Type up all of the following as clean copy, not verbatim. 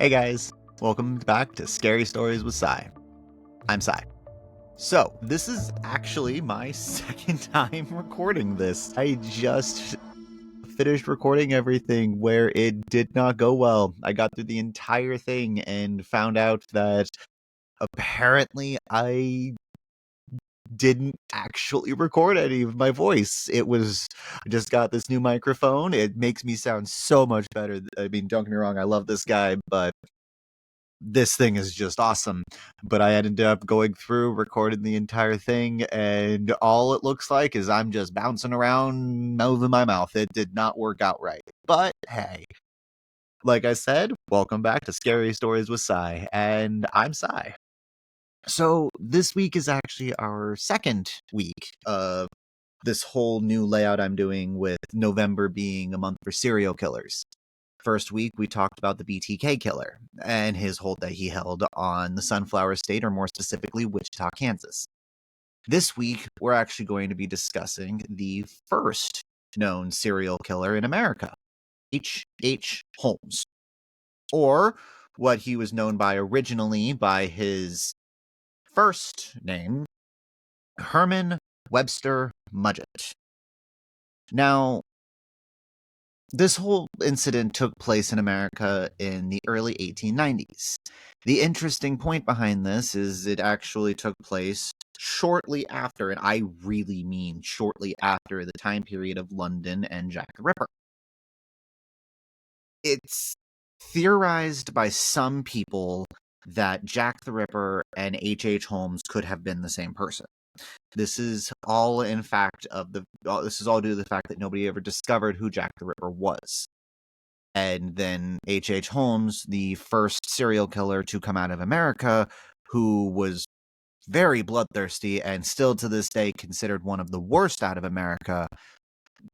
Hey guys, welcome back to Scary Stories with Cy. I'm Cy. So, this is actually my second time recording this. I just finished recording everything where it did not go well. I got through the entire thing and found out that apparently I didn't actually record any of my voice. I just got this new microphone. It makes me sound so much better. I mean, don't get me wrong, I love this guy, but this thing is just awesome. But I ended up going through, recording the entire thing, and all it looks like is I'm just bouncing around, moving my mouth. It did not work out right. But hey, like I said, welcome back to Scary Stories with Cy, and I'm Cy. So this week is actually our second week of this whole new layout I'm doing, with November being a month for serial killers. First week, we talked about the BTK killer and his hold that he held on the Sunflower State, or more specifically, Wichita, Kansas. This week, we're actually going to be discussing the first known serial killer in America, HH Holmes, or what he was known by originally by his first name, Herman Webster Mudgett. Now, this whole incident took place in America in the early 1890s. The interesting point behind this is it actually took place shortly after, and I really mean shortly after, the time period of London and Jack the Ripper. It's theorized by some people that Jack the Ripper and H.H. Holmes could have been the same person. This is all, in fact, this is all due to the fact that nobody ever discovered who Jack the Ripper was. And then H.H. Holmes, the first serial killer to come out of America, who was very bloodthirsty and still to this day considered one of the worst out of America,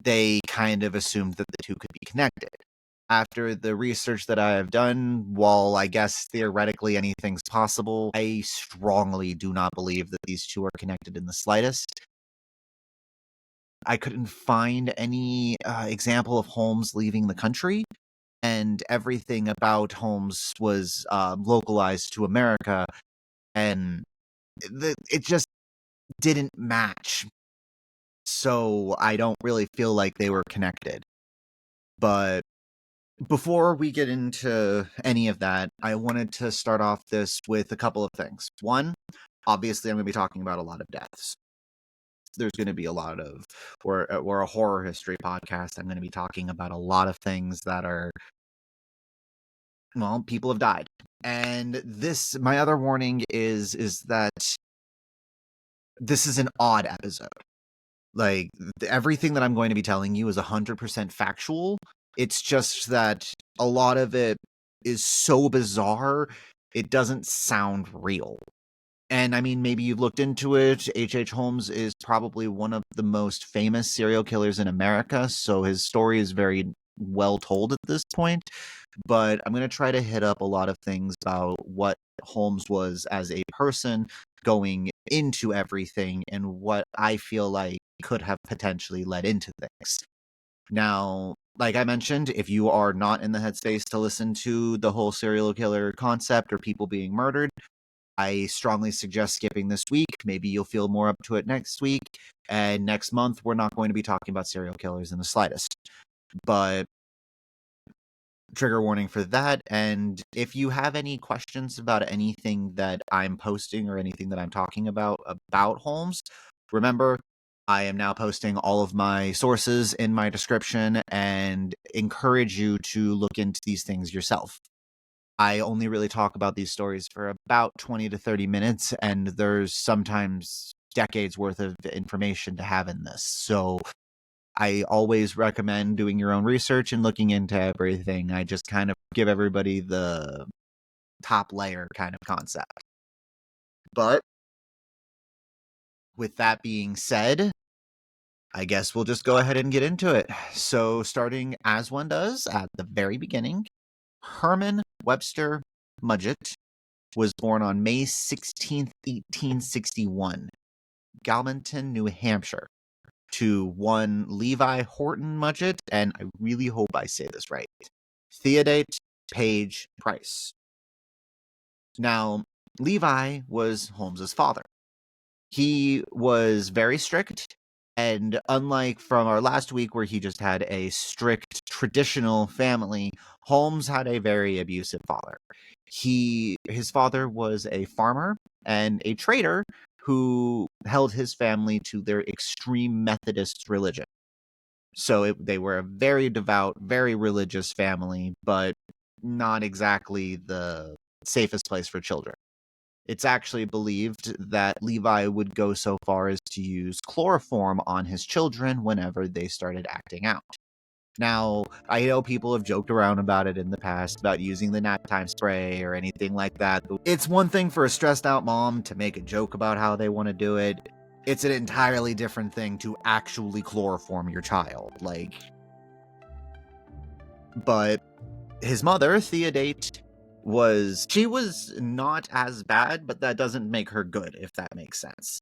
they kind of assumed that the two could be connected. After the research that I have done, while I guess theoretically anything's possible, I strongly do not believe that these two are connected in the slightest. I couldn't find any example of Holmes leaving the country, and everything about Holmes was localized to America, and it just didn't match. So I don't really feel like they were connected. But before we get into any of that, I wanted to start off this with a couple of things. One, obviously, I'm going to be talking about a lot of deaths. There's going to be a lot of, we're a horror history podcast. I'm going to be talking about a lot of things that are, well, people have died. And this, my other warning is that this is an odd episode. Like, everything that I'm going to be telling you is 100% factual. It's just that a lot of it is so bizarre, it doesn't sound real. And I mean, maybe you've looked into it. H.H. Holmes is probably one of the most famous serial killers in America, so his story is very well told at this point. But I'm going to try to hit up a lot of things about what Holmes was as a person going into everything, and what I feel like could have potentially led into things. Now, like I mentioned, if you are not in the headspace to listen to the whole serial killer concept or people being murdered, I strongly suggest skipping this week. Maybe you'll feel more up to it next week. And next month, we're not going to be talking about serial killers in the slightest. But trigger warning for that. And if you have any questions about anything that I'm posting or anything that I'm talking about Holmes, remember, I am now posting all of my sources in my description and encourage you to look into these things yourself. I only really talk about these stories for about 20 to 30 minutes, and there's sometimes decades worth of information to have in this. So I always recommend doing your own research and looking into everything. I just kind of give everybody the top layer kind of concept. But with that being said, I guess we'll just go ahead and get into it. So starting as one does at the very beginning, Herman Webster Mudgett was born on May 16th, 1861, Galmanton, New Hampshire, to one Levi Horton Mudgett, and I really hope I say this right, Theodate Page Price, Now, Levi was Holmes's father. He was very strict, and unlike from our last week where he just had a strict traditional family, Holmes had a very abusive father. His father was a farmer and a trader who held his family to their extreme Methodist religion. So they were a very devout, very religious family, but not exactly the safest place for children. It's actually believed that Levi would go so far as to use chloroform on his children whenever they started acting out. Now, I know people have joked around about it in the past, about using the naptime spray or anything like that. It's one thing for a stressed out mom to make a joke about how they want to do it. It's an entirely different thing to actually chloroform your child. But his mother, Theodate, she was not as bad, but that doesn't make her good, if that makes sense.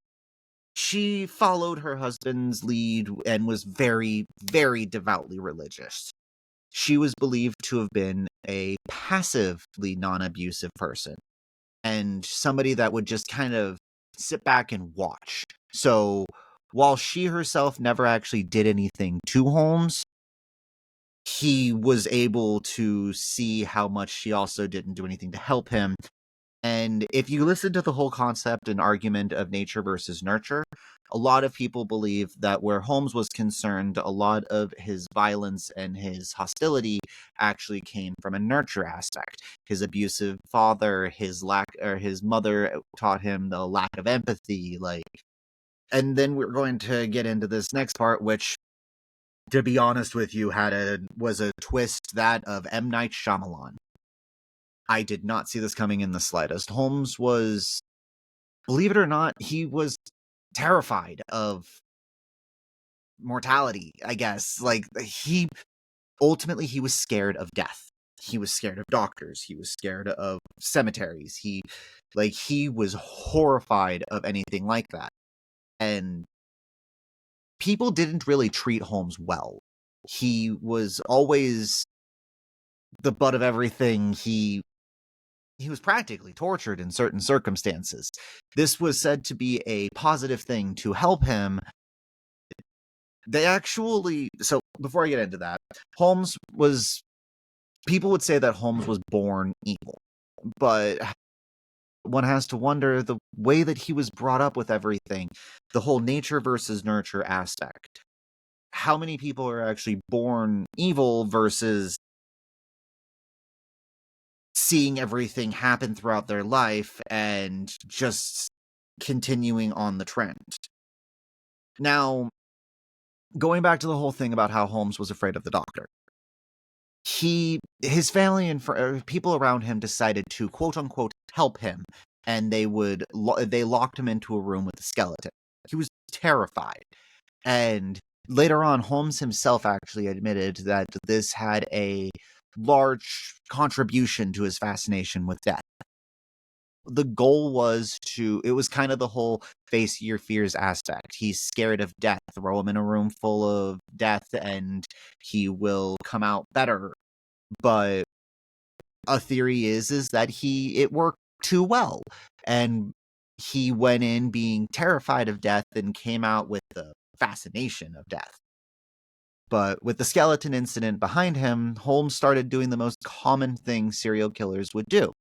She followed her husband's lead and was very, very devoutly religious. She was believed to have been a passively non-abusive person and somebody that would just kind of sit back and watch. So while she herself never actually did anything to Holmes, he was able to see how much she also didn't do anything to help him. And if you listen to the whole concept and argument of nature versus nurture, a lot of people believe that where Holmes was concerned, a lot of his violence and his hostility actually came from a nurture aspect. His abusive father, his mother taught him the lack of empathy, and then we're going to get into this next part, which, to be honest with you, was a twist, that of M. Night Shyamalan. I did not see this coming in the slightest. Holmes was, believe it or not, he was terrified of mortality, I guess. Ultimately, he was scared of death. He was scared of doctors. He was scared of cemeteries. He was horrified of anything like that. And people didn't really treat Holmes well. He was always the butt of everything. He was practically tortured in certain circumstances. This was said to be a positive thing to help him. So before I get into that, people would say that Holmes was born evil, but one has to wonder the way that he was brought up with everything, the whole nature versus nurture aspect. How many people are actually born evil versus seeing everything happen throughout their life and just continuing on the trend? Now, going back to the whole thing about how Holmes was afraid of the doctor, his family and people around him decided to quote unquote help him, and they locked him into a room with a skeleton. He was terrified, and later on, Holmes himself actually admitted that this had a large contribution to his fascination with death. The goal was it was kind of the whole face your fears aspect. He's scared of death. Throw him in a room full of death and he will come out better. But a theory is that it worked too well. And he went in being terrified of death and came out with the fascination of death. But with the skeleton incident behind him, Holmes started doing the most common thing serial killers would do: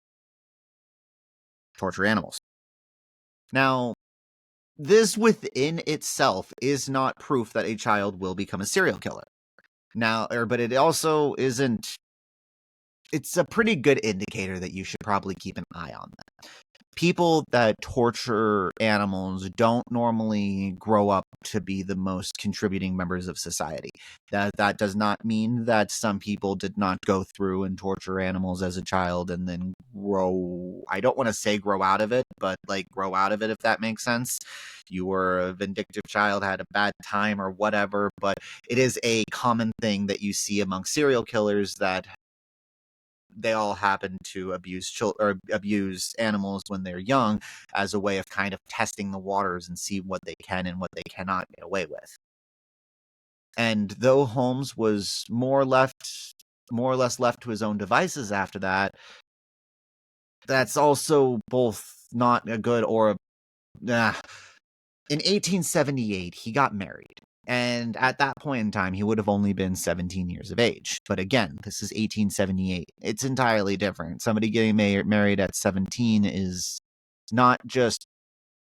torture animals. Now, this within itself is not proof that a child will become a serial killer. But it also isn't. It's a pretty good indicator that you should probably keep an eye on that. People that torture animals don't normally grow up to be the most contributing members of society. That does not mean that some people did not go through and torture animals as a child and then grow. I don't want to say grow out of it, but grow out of it, if that makes sense. You were a vindictive child, had a bad time or whatever, but it is a common thing that you see among serial killers that they all happen to abuse animals when they're young as a way of kind of testing the waters and see what they can and what they cannot get away with. And though Holmes was more or less left to his own devices after that, that's also both not a good or a... In 1878, he got married. And at that point in time, he would have only been 17 years of age. But again, this is 1878. It's entirely different. Somebody getting married at 17 is not just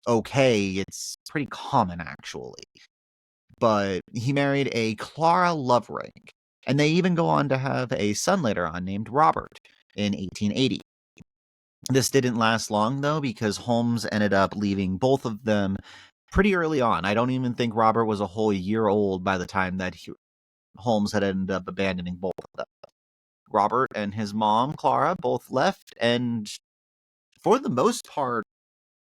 okay, it's pretty common, actually. But he married a Clara Lovering, and they even go on to have a son later on named Robert in 1880. This didn't last long, though, because Holmes ended up leaving both of them pretty early on. I don't even think Robert was a whole year old by the time that Holmes had ended up abandoning both of them. Robert and his mom, Clara, both left, and for the most part,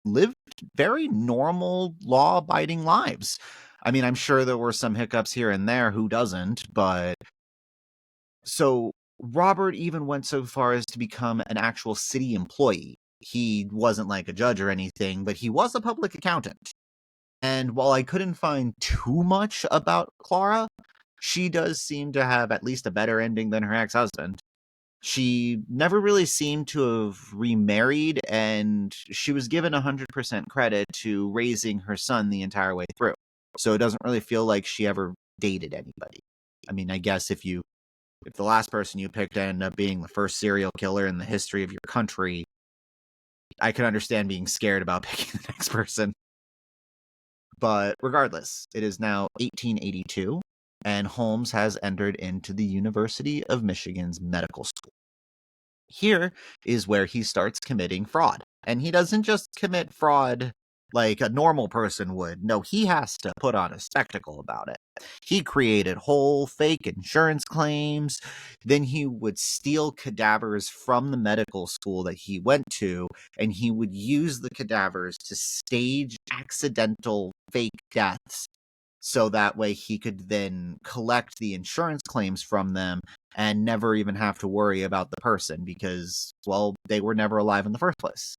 lived very normal, law-abiding lives. I mean, I'm sure there were some hiccups here and there, who doesn't, but... So, Robert even went so far as to become an actual city employee. He wasn't like a judge or anything, but he was a public accountant. And while I couldn't find too much about Clara, she does seem to have at least a better ending than her ex-husband. She never really seemed to have remarried, and she was given 100% credit to raising her son the entire way through. So it doesn't really feel like she ever dated anybody. I mean, I guess if the last person you picked ended up being the first serial killer in the history of your country, I can understand being scared about picking the next person. But regardless, it is now 1882, and Holmes has entered into the University of Michigan's medical school. Here is where he starts committing fraud. And he doesn't just commit fraud like a normal person would. No, he has to put on a spectacle about it. He created whole fake insurance claims. Then he would steal cadavers from the medical school that he went to, and he would use the cadavers to stage accidental fake deaths. So that way he could then collect the insurance claims from them and never even have to worry about the person because, well, they were never alive in the first place.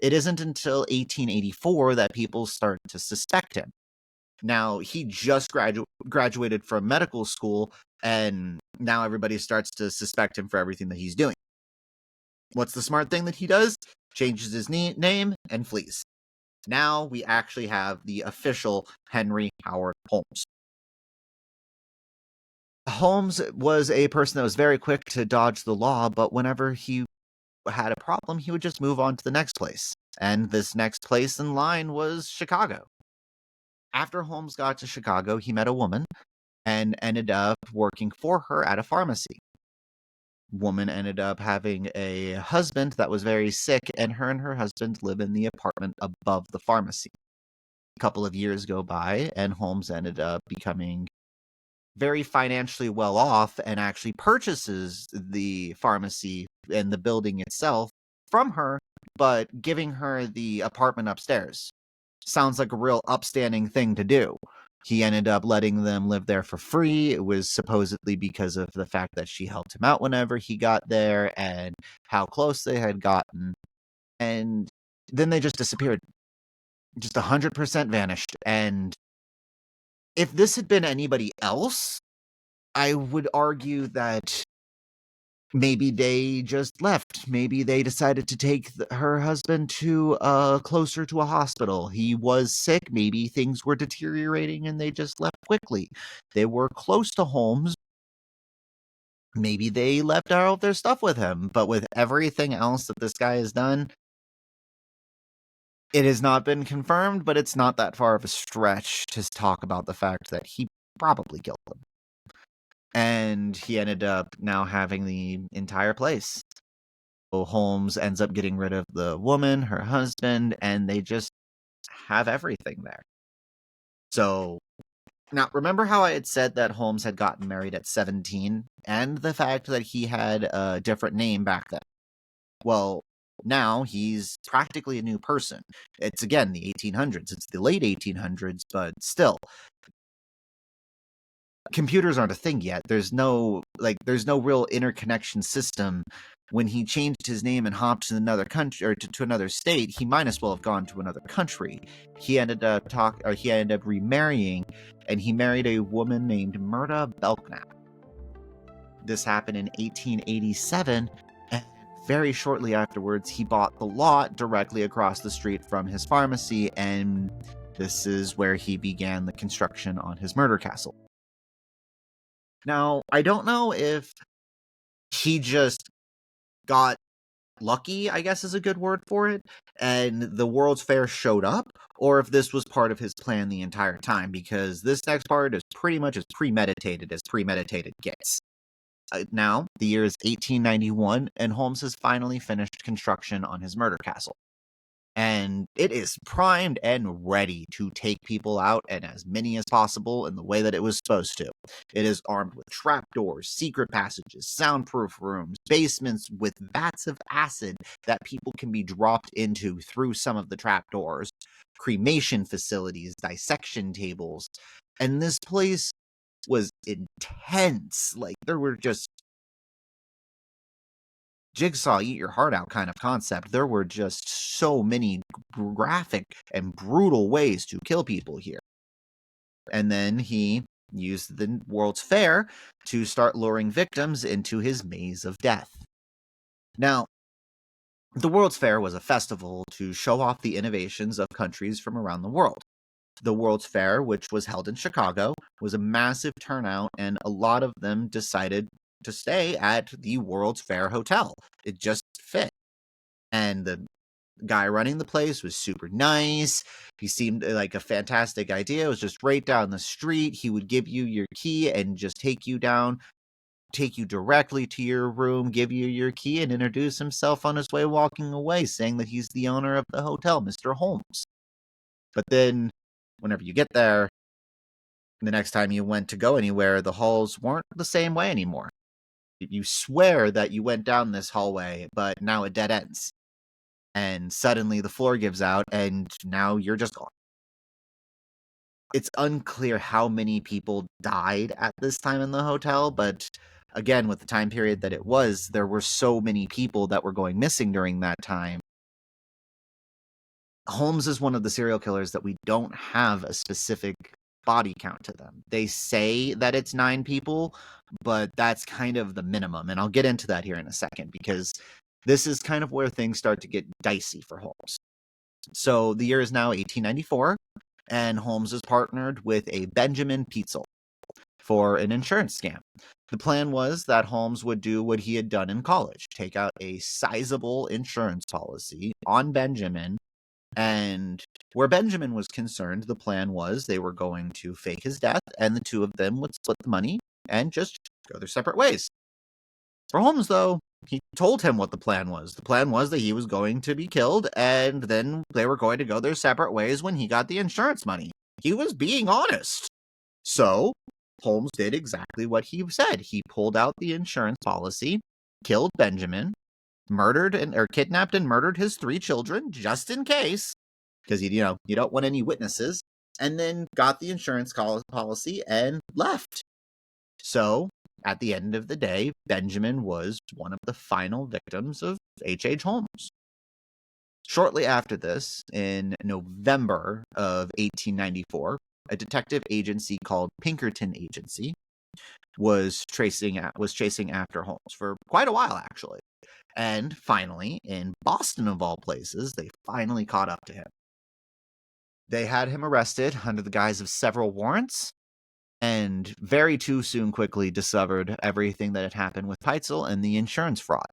It isn't until 1884 that people start to suspect him. Now, he just graduated from medical school, and now everybody starts to suspect him for everything that he's doing. What's the smart thing that he does? Changes his name and flees. Now we actually have the official Henry Howard Holmes. Holmes was a person that was very quick to dodge the law, but whenever he had a problem, he would just move on to the next place. And this next place in line was Chicago. After Holmes got to Chicago, he met a woman and ended up working for her at a pharmacy. Woman ended up having a husband that was very sick, and her husband live in the apartment above the pharmacy. A couple of years go by, and Holmes ended up becoming very financially well off and actually purchases the pharmacy and the building itself from her, but giving her the apartment upstairs. Sounds like a real upstanding thing to do. He ended up letting them live there for free. It was supposedly because of the fact that she helped him out whenever he got there and how close they had gotten. And then they just disappeared. Just 100% vanished. And if this had been anybody else, I would argue that maybe they just left. Maybe they decided to take her husband to closer to a hospital. He was sick. Maybe things were deteriorating and they just left quickly. They were close to Holmes. Maybe they left all of their stuff with him. But with everything else that this guy has done, it has not been confirmed, but it's not that far of a stretch to talk about the fact that he probably killed them. And he ended up now having the entire place. So Holmes ends up getting rid of the woman, her husband, and they just have everything there. So, now remember how I had said that Holmes had gotten married at 17, and the fact that he had a different name back then? Well, now he's practically a new person. It's, again, the 1800s. It's the late 1800s, but still. Computers aren't a thing yet. There's no real interconnection system. When he changed his name and hopped to another country or to another state, he might as well have gone to another country. He ended up remarrying, and he married a woman named Myrta Belknap. This happened in 1887, and very shortly afterwards, he bought the lot directly across the street from his pharmacy, and this is where he began the construction on his murder castle. Now, I don't know if he just got lucky, I guess is a good word for it, and the World's Fair showed up, or if this was part of his plan the entire time, because this next part is pretty much as premeditated gets. Now, the year is 1891, and Holmes has finally finished construction on his murder castle. And it is primed and ready to take people out, and as many as possible in the way that it was supposed to. It is armed with trapdoors, secret passages, soundproof rooms, basements with vats of acid that people can be dropped into through some of the trapdoors, cremation facilities, dissection tables. And this place was intense. Like, there were just jigsaw eat your heart out kind of concept. There were just so many graphic and brutal ways to kill people here. And then he used the World's Fair to start luring victims into his maze of death. Now, the World's Fair was a festival to show off the innovations of countries from around the world. The World's Fair, which was held in Chicago, was a massive turnout, and a lot of them decided to stay at the World's Fair Hotel. It just fit. And the guy running the place was super nice. He seemed like a fantastic idea. It was just right down the street. He would give you your key and just take you directly to your room, give you your key, and introduce himself on his way walking away, saying that he's the owner of the hotel, Mr. Holmes. But then, whenever you get there, the next time you went to go anywhere, the halls weren't the same way anymore. You swear that you went down this hallway, but now it dead ends. And suddenly the floor gives out, and now you're just gone. It's unclear how many people died at this time in the hotel, but again, with the time period that it was, there were so many people that were going missing during that time. Holmes is one of the serial killers that we don't have a specific body count to them. They say that it's 9 people, but that's kind of the minimum. And I'll get into that here in a second, because this is kind of where things start to get dicey for Holmes. So the year is now 1894, and Holmes is partnered with a Benjamin Peitzel for an insurance scam. The plan was that Holmes would do what he had done in college, take out a sizable insurance policy on Benjamin. And where Benjamin was concerned, the plan was they were going to fake his death, and the two of them would split the money and just go their separate ways. For Holmes, though, he told him what the plan was. The plan was that he was going to be killed, and then they were going to go their separate ways when he got the insurance money. He was being honest. So, Holmes did exactly what he said. He pulled out the insurance policy, killed Benjamin, kidnapped and murdered his 3 children, just in case, because you don't want any witnesses, and then got the insurance policy and left. So, at the end of the day, Benjamin was one of the final victims of HH Holmes. Shortly after this, in November of 1894, a detective agency called Pinkerton Agency was chasing after Holmes for quite a while, actually. And finally, in Boston of all places, they finally caught up to him. They had him arrested under the guise of several warrants, and very too soon quickly discovered everything that had happened with Peitzel and the insurance fraud.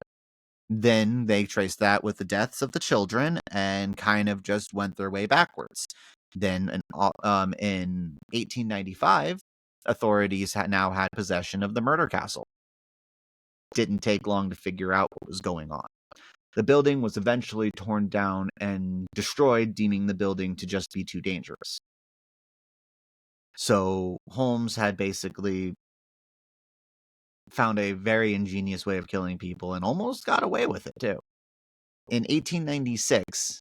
Then they traced that with the deaths of the children and kind of just went their way backwards. Then in 1895, authorities now had possession of the murder castle. Didn't take long to figure out what was going on. The building was eventually torn down and destroyed, deeming the building to just be too dangerous. So Holmes had basically found a very ingenious way of killing people and almost got away with it, too. In 1896,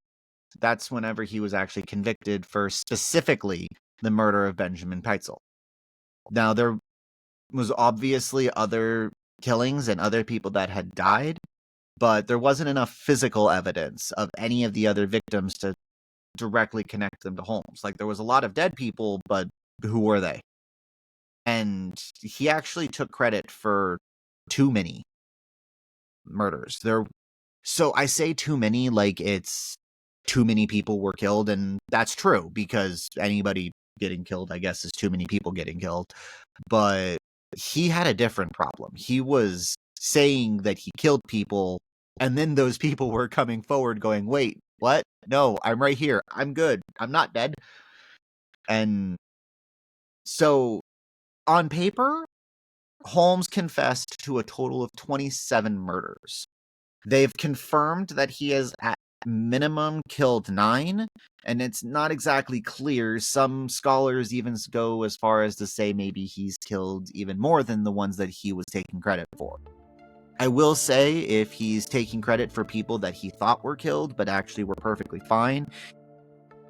that's whenever he was actually convicted for specifically the murder of Benjamin Peitzel. Now, there was obviously other killings and other people that had died, but there wasn't enough physical evidence of any of the other victims to directly connect them to Holmes. Like, there was a lot of dead people, but who were they? And he actually took credit for too many murders. There So I say too many like it's too many people were killed, and that's true because anybody getting killed, I guess, is too many people getting killed. But he had a different problem. He was saying that he killed people, and then those people were coming forward going, wait, what? No, I'm right here. I'm good. I'm not dead. And so on paper, Holmes confessed to a total of 27 murders. They've confirmed that he has at minimum killed 9, and it's not exactly clear. Some scholars even go as far as to say maybe he's killed even more than the ones that he was taking credit for. I will say, if he's taking credit for people that he thought were killed but actually were perfectly fine,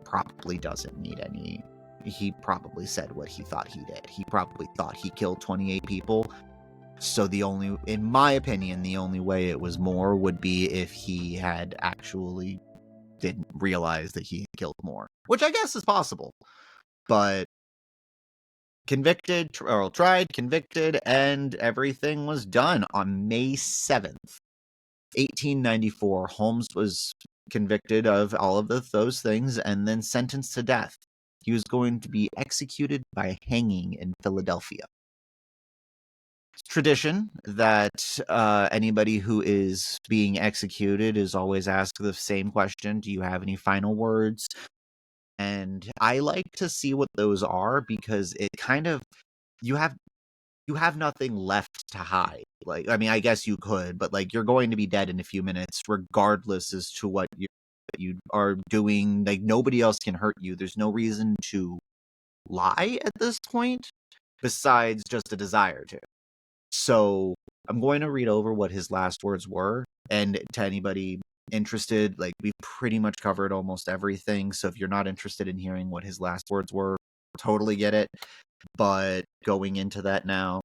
probably doesn't need any. He probably said what he thought he did. He probably thought he killed 28 people. So in my opinion, the only way it was more would be if he had actually didn't realize that he killed more, which I guess is possible. But tried, convicted, and everything was done on May 7th, 1894. Holmes was convicted of all of those things and then sentenced to death. He was going to be executed by hanging in Philadelphia. Tradition that anybody who is being executed is always asked the same question: do you have any final words? And I like to see what those are, because it kind of, you have nothing left to hide. Like, I mean, I guess you could, but like, you're going to be dead in a few minutes regardless as to what you are doing. Like, nobody else can hurt you. There's no reason to lie at this point besides just a desire to. So I'm going to read over what his last words were, and to anybody interested, like, we've pretty much covered almost everything, so if you're not interested in hearing what his last words were, totally get it. But going into that now,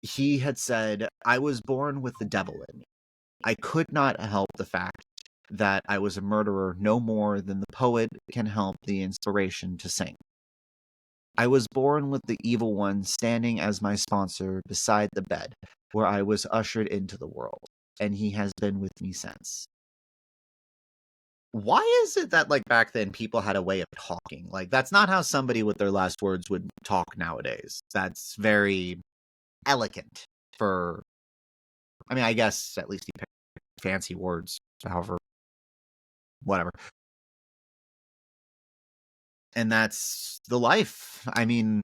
he had said, "I was born with the devil in me. I could not help the fact that I was a murderer no more than the poet can help the inspiration to sing. I was born with the evil one standing as my sponsor beside the bed where I was ushered into the world, and he has been with me since." Why is it that, like, back then people had a way of talking? Like, that's not how somebody with their last words would talk nowadays. That's very elegant for, I mean, I guess at least he picked fancy words, however, whatever. And that's the life. I mean,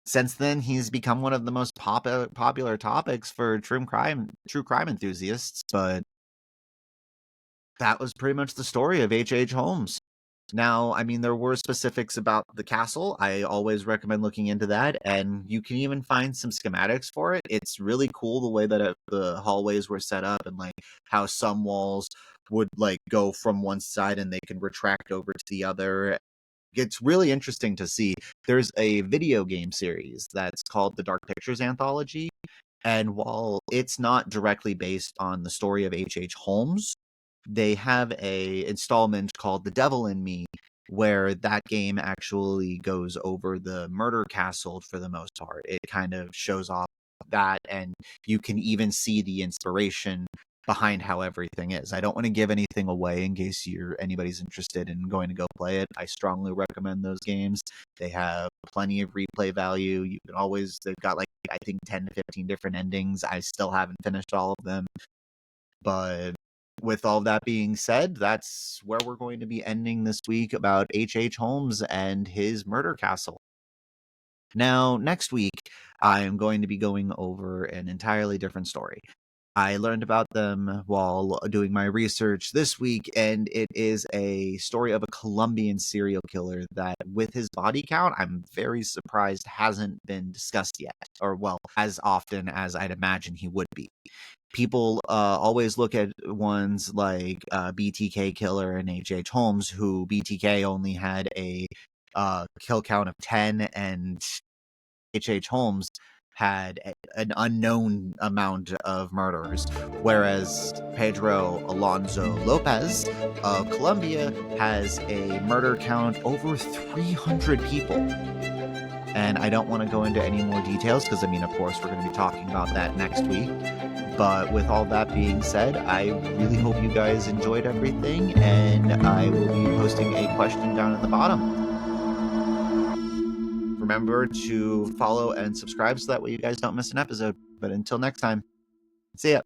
since then, he's become one of the most popular topics for true crime enthusiasts. But that was pretty much the story of H.H. Holmes. Now, I mean, there were specifics about the castle. I always recommend looking into that, and you can even find some schematics for it. It's really cool the way that the hallways were set up, and like how some walls would like go from one side and they can retract over to the other. It's really interesting to see. There's a video game series that's called the Dark Pictures Anthology, and while it's not directly based on the story of H.H. Holmes, they have a installment called The Devil in Me, where that game actually goes over the murder castle for the most part. It kind of shows off that, and you can even see the inspiration behind how everything is. I don't want to give anything away in case anybody's interested in going to go play it. I strongly recommend those games. They have plenty of replay value. They've got like, I think 10 to 15 different endings. I still haven't finished all of them. But with all that being said, that's where we're going to be ending this week about H.H. Holmes and his murder castle. Now, next week, I am going to be going over an entirely different story. I learned about them while doing my research this week, and it is a story of a Colombian serial killer that, with his body count, I'm very surprised hasn't been discussed yet, or, well, as often as I'd imagine he would be. People always look at ones like BTK Killer and H.H. Holmes, who BTK only had a kill count of 10, and H.H. Holmes had an unknown amount of murderers, whereas Pedro Alonso Lopez of Colombia has a murder count over 300 people. And I don't want to go into any more details because, I mean, of course, we're going to be talking about that next week. But with all that being said, I really hope you guys enjoyed everything, and I will be posting a question down at the bottom. Remember to follow and subscribe so that way you guys don't miss an episode. But until next time, see ya.